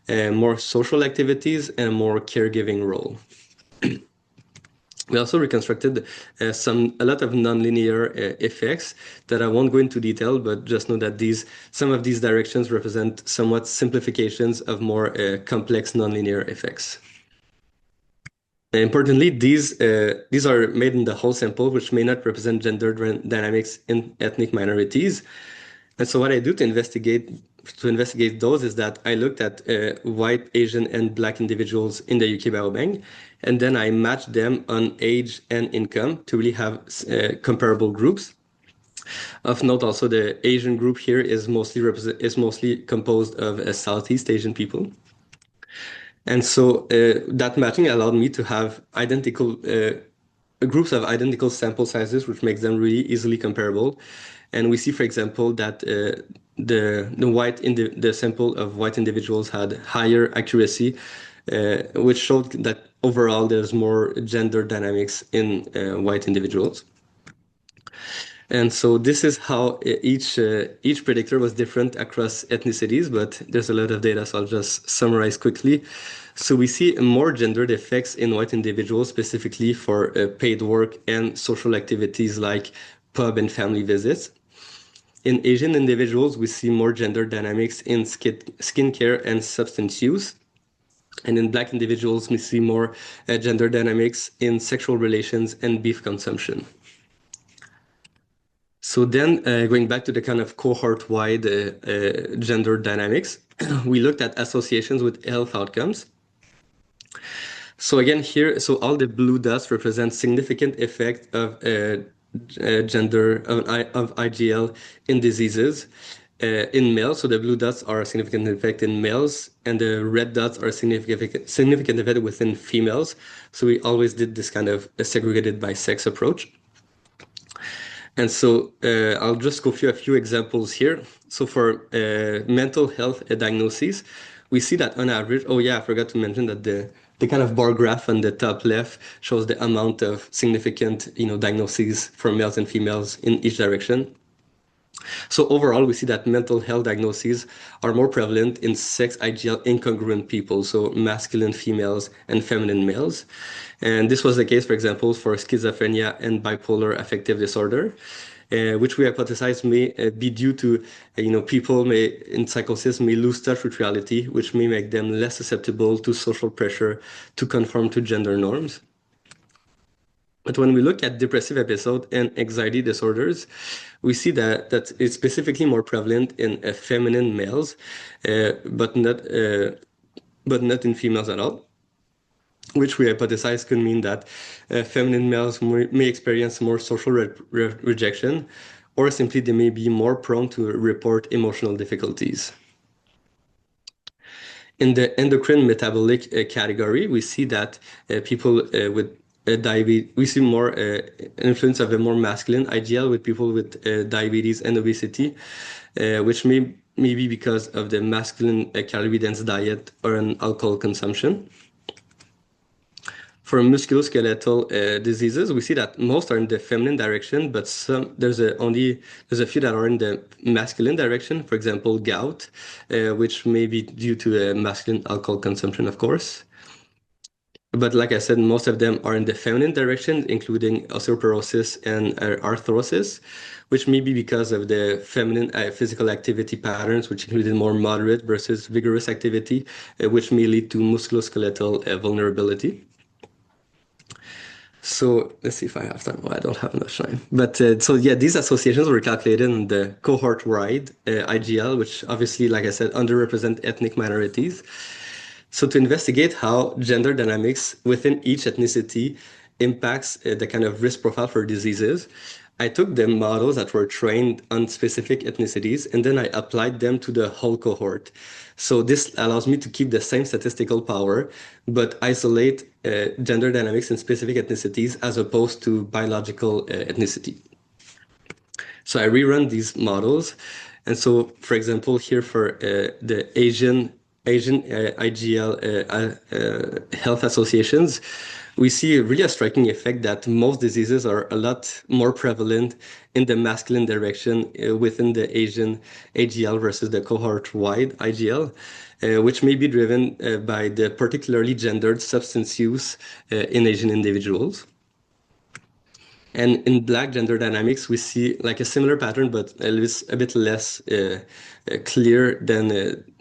more social activities, and a more caregiving role. We also reconstructed a lot of nonlinear effects that I won't go into detail, but just know that some of these directions represent somewhat simplifications of more complex nonlinear effects. Importantly, these are made in the whole sample, which may not represent gender dynamics in ethnic minorities. And so what I do to investigate those is that I looked at white, Asian, and Black individuals in the UK Biobank, and then I matched them on age and income to really have comparable groups. Of note, also the Asian group here is mostly composed of Southeast Asian people. And so that matching allowed me to have identical groups of identical sample sizes, which makes them really easily comparable. And we see, for example, that the sample of white individuals had higher accuracy, which showed that overall there's more gender dynamics in white individuals. And so this is how each predictor was different across ethnicities, but there's a lot of data, so I'll just summarize quickly. So we see more gendered effects in white individuals, specifically for paid work and social activities like pub and family visits. In Asian individuals, we see more gender dynamics in skincare and substance use. And in Black individuals, we see more gender dynamics in sexual relations and beef consumption. So then going back to the kind of cohort-wide gender dynamics, we looked at associations with health outcomes. So again here, so all the blue dots represent significant effect of gender of IGL in diseases in males. So the blue dots are a significant effect in males, and the red dots are a significant effect within females. So we always did this kind of segregated by sex approach. And so I'll just go through a few examples here. So for mental health diagnoses, we see that on average, oh yeah, I forgot to mention that the kind of bar graph on the top left shows the amount of significant diagnoses for males and females in each direction. So overall, we see that mental health diagnoses are more prevalent in sex IGL incongruent people, so masculine females and feminine males. And this was the case, for example, for schizophrenia and bipolar affective disorder, which we hypothesize may be due to, people in psychosis may lose touch with reality, which may make them less susceptible to social pressure to conform to gender norms. But when we look at depressive episode and anxiety disorders, we see that it's specifically more prevalent in feminine males, but not in females at all, which we hypothesize could mean that feminine males may experience more social rejection, or simply they may be more prone to report emotional difficulties. In the endocrine metabolic category, we see that people with diabetes, we see more influence of a more masculine IGL with people with diabetes and obesity, which may be because of the masculine calorie-dense diet or an alcohol consumption. For musculoskeletal diseases, we see that most are in the feminine direction, but there's a few that are in the masculine direction. For example, gout, which may be due to masculine alcohol consumption, of course. But like I said, most of them are in the feminine direction, including osteoporosis and arthrosis, which may be because of the feminine physical activity patterns, which included more moderate versus vigorous activity, which may lead to musculoskeletal vulnerability. So let's see if I have time. Well, I don't have enough time. But so yeah, these associations were calculated in the cohort-wide IGL, which obviously, like I said, underrepresent ethnic minorities. So to investigate how gender dynamics within each ethnicity impacts the kind of risk profile for diseases, I took the models that were trained on specific ethnicities and then I applied them to the whole cohort. So this allows me to keep the same statistical power, but isolate gender dynamics in specific ethnicities as opposed to biological ethnicity. So I rerun these models. And so, for example, here for the Asian IGL health associations, we see really a striking effect that most diseases are a lot more prevalent in the masculine direction within the Asian AGL versus the cohort-wide IGL, which may be driven by the particularly gendered substance use in Asian individuals. And in Black gender dynamics, we see like a similar pattern, but a bit less clear than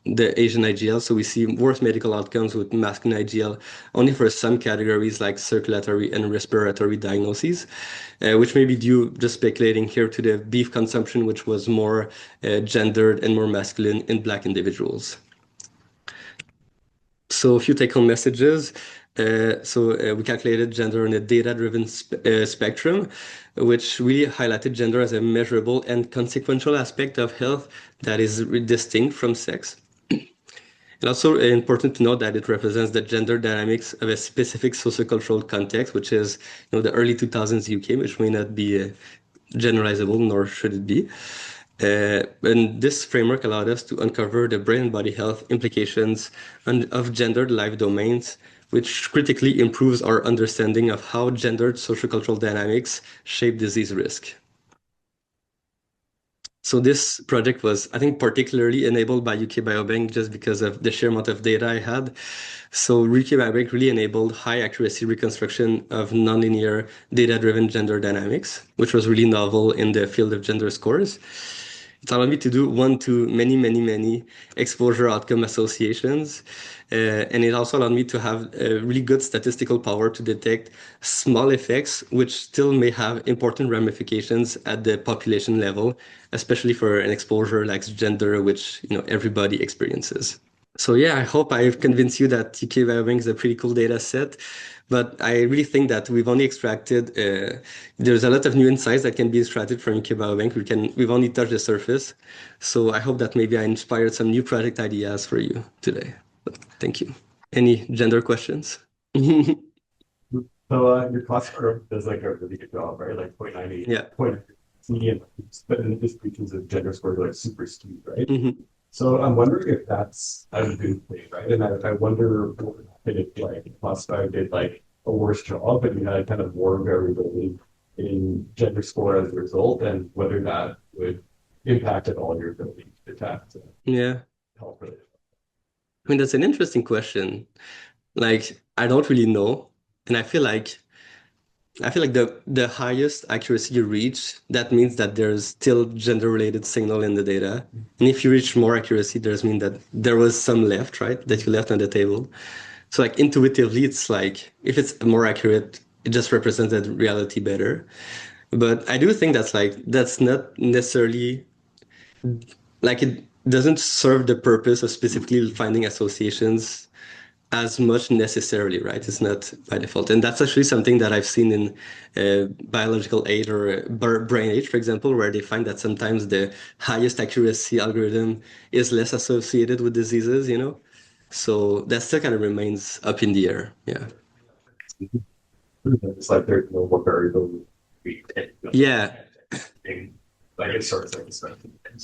the Asian IGL. So we see worse medical outcomes with masculine IGL only for some categories like circulatory and respiratory diagnoses, which may be due, just speculating here, to the beef consumption, which was more gendered and more masculine in Black individuals. So a few take-home messages. We calculated gender in a data-driven spectrum, which really highlighted gender as a measurable and consequential aspect of health that is distinct from sex. And also important to note that it represents the gender dynamics of a specific sociocultural context, which is the early 2000s UK, which may not be generalizable, nor should it be. And this framework allowed us to uncover the brain and body health implications of gendered life domains, which critically improves our understanding of how gendered sociocultural dynamics shape disease risk. So this project was, I think, particularly enabled by UK Biobank just because of the sheer amount of data I had. So UK Biobank really enabled high accuracy reconstruction of nonlinear data-driven gender dynamics, which was really novel in the field of gender scores. It allowed me to do one-to-many exposure outcome associations. And it also allowed me to have a really good statistical power to detect small effects, which still may have important ramifications at the population level, especially for an exposure like gender, which everybody experiences. So yeah, I hope I've convinced you that UK Biobank is a pretty cool data set. But I really think that we've only extracted, there's a lot of new insights that can be extracted from UK Biobank. We've only touched the surface. So I hope that maybe I inspired some new project ideas for you today. Thank you. Any gender questions? So your class group does like a really good job, right? Like 0.98, Yeah. median, but in the distributions of gender scores are like super skewed, right? Mm-hmm. So I'm wondering if that's a good thing, right? And I wonder what would happen if like class 5 did like a worse job and you had kind of more variability in gender score as a result, and whether that would impact at all your ability to detect health related. I mean, that's an interesting question. Like, I don't really know. And I feel like the highest accuracy you reach, that means that there's still gender-related signal in the data. And if you reach more accuracy, does mean that there was some left, right? That you left on the table. So like intuitively, it's like, if it's more accurate, it just represents that reality better. But I do think that's not necessarily, like, it doesn't serve the purpose of specifically finding associations as much necessarily, right? It's not by default. And that's actually something that I've seen in biological age or brain age, for example, where they find that sometimes the highest accuracy algorithm is less associated with diseases, So that still kind of remains up in the air. Yeah. It's like there's no more variability. Yeah. Like it starts like this.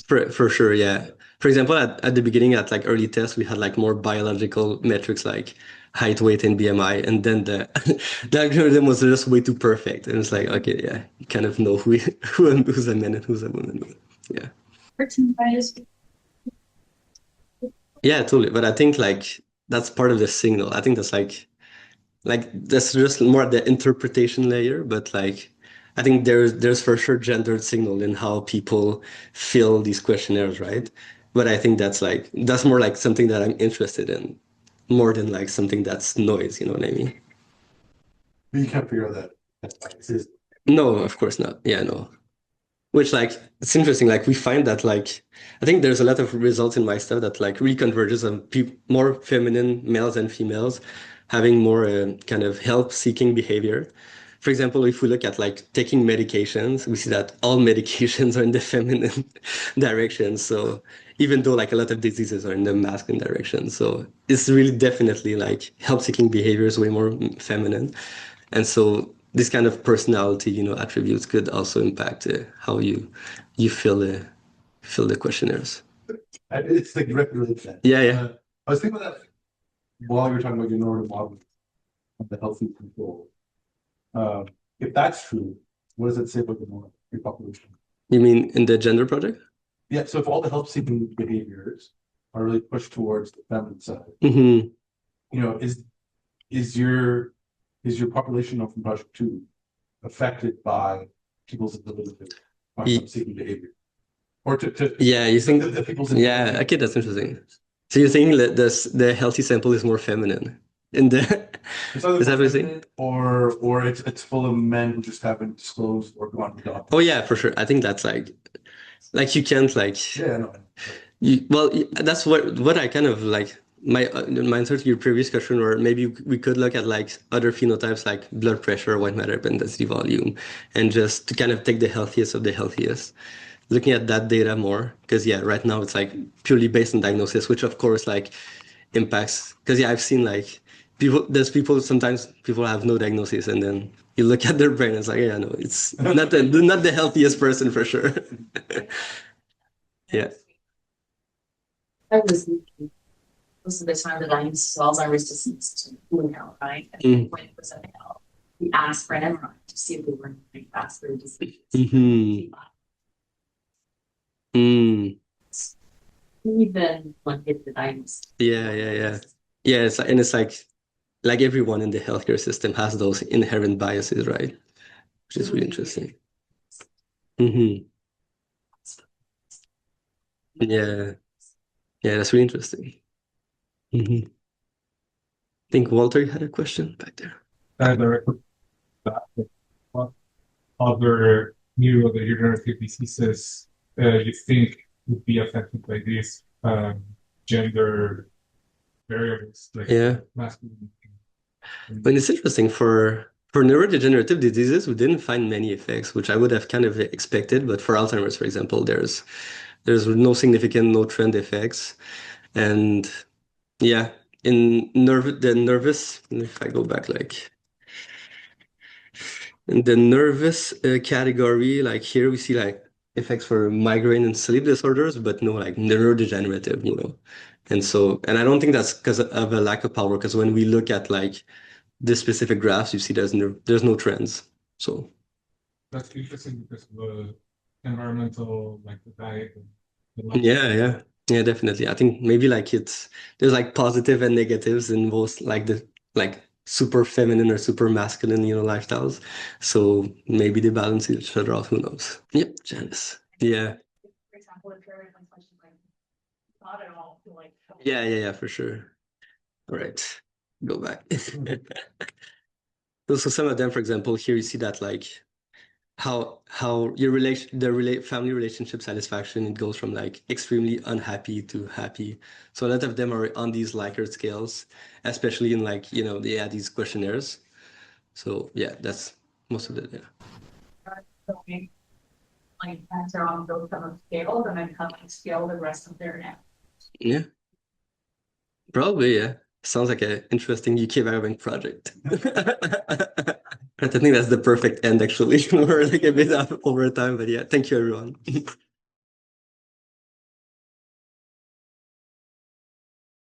For sure, yeah. For example, at the beginning, at like early tests, we had like more biological metrics like height, weight, and BMI, and then the algorithm was just way too perfect. And it's like, okay, yeah, you kind of know who's a man and who's a woman. Yeah. Person bias. Yeah, totally. But I think like that's part of the signal. I think that's like that's just more the interpretation layer, but like I think there's for sure gendered signal in how people fill these questionnaires, right? But I think that's more like something that I'm interested in, more than like something that's noise, you know what I mean? You can't figure out that. No, of course not. Yeah, no. Which like it's interesting. Like we find that like I think there's a lot of results in my stuff that like really converges on more feminine males and females having more kind of help-seeking behavior. for example, if we look at like taking medications, we see that all medications are in the feminine direction. So even though like a lot of diseases are in the masculine direction, so it's really definitely like help-seeking behavior is way more feminine. And so this kind of personality, attributes could also impact how you fill the questionnaires. It's like directly related to that. Yeah. I was thinking about that while you were talking about your normative model of the healthy control. If that's true, what does it say about your population? You mean in the gender project? Yeah, so if all the help-seeking behaviors are really pushed towards the feminine side, Mm-hmm. Is your population from Project 2 affected by people's ability to find help-seeking behavior? Or Yeah, you think the people's yeah, okay, that's interesting. So you're thinking that the healthy sample is more feminine in the It's either is that what you're saying? feminine or it's full of men who just haven't disclosed or gone to doctors. Oh yeah, for sure. I think that's like you can't like Yeah, no. that's what I kind of like my answer to your previous question, or maybe we could look at like other phenotypes like blood pressure, white matter density, volume, and just to kind of take the healthiest of the healthiest, looking at that data more, because yeah, right now it's like purely based on diagnosis, which of course like impacts, because yeah, I've seen like sometimes people have no diagnosis, and then you look at their brain and it's like, yeah, no, it's not the healthiest person for sure. Yeah. I was thinking, most of the time that I use Alzheimer's disease to rule out, right? And 20% out. We asked for an MRI to see if they were moving faster disease. Mm-hmm. Even when hit the diagnosis. Yeah. Yeah, it's like everyone in the healthcare system has those inherent biases, right? Which is really interesting. Mm-hmm. Yeah. Yeah, that's really interesting. Mm-hmm. I think Walter, you had a question back there. What other neurodegenerative diseases you think would be affected by these gender variables, like masculine? But it's interesting for neurodegenerative diseases, we didn't find many effects, which I would have kind of expected. But for Alzheimer's, for example, there's no significant, no trend effects, and yeah, in the nervous. If I go back, like in the nervous category, like here we see like effects for migraine and sleep disorders, but no like neurodegenerative, and I don't think that's because of a lack of power. Because when we look at like the specific graphs, you see there's no trends. So that's interesting because of the environmental, like the diet. Yeah, definitely. I think maybe like there's like positive and negatives in both like the super feminine or super masculine, lifestyles. So maybe they balance each other out. Who knows? Yep, Janice. Yeah. For example, if you're in question like not at all feel like Yeah, for sure. All right, go back. So some of them, for example, here you see that like how your family relationship satisfaction, it goes from like extremely unhappy to happy. So a lot of them are on these Likert scales, especially in like they add these questionnaires. So yeah, that's most of it. Yeah. Like answer on those kind of scales and then come and scale the rest of their net. Yeah. Probably, yeah. Sounds like an interesting UK Biobank project. I think that's the perfect end, actually. We're like a bit over time, but yeah, thank you, everyone.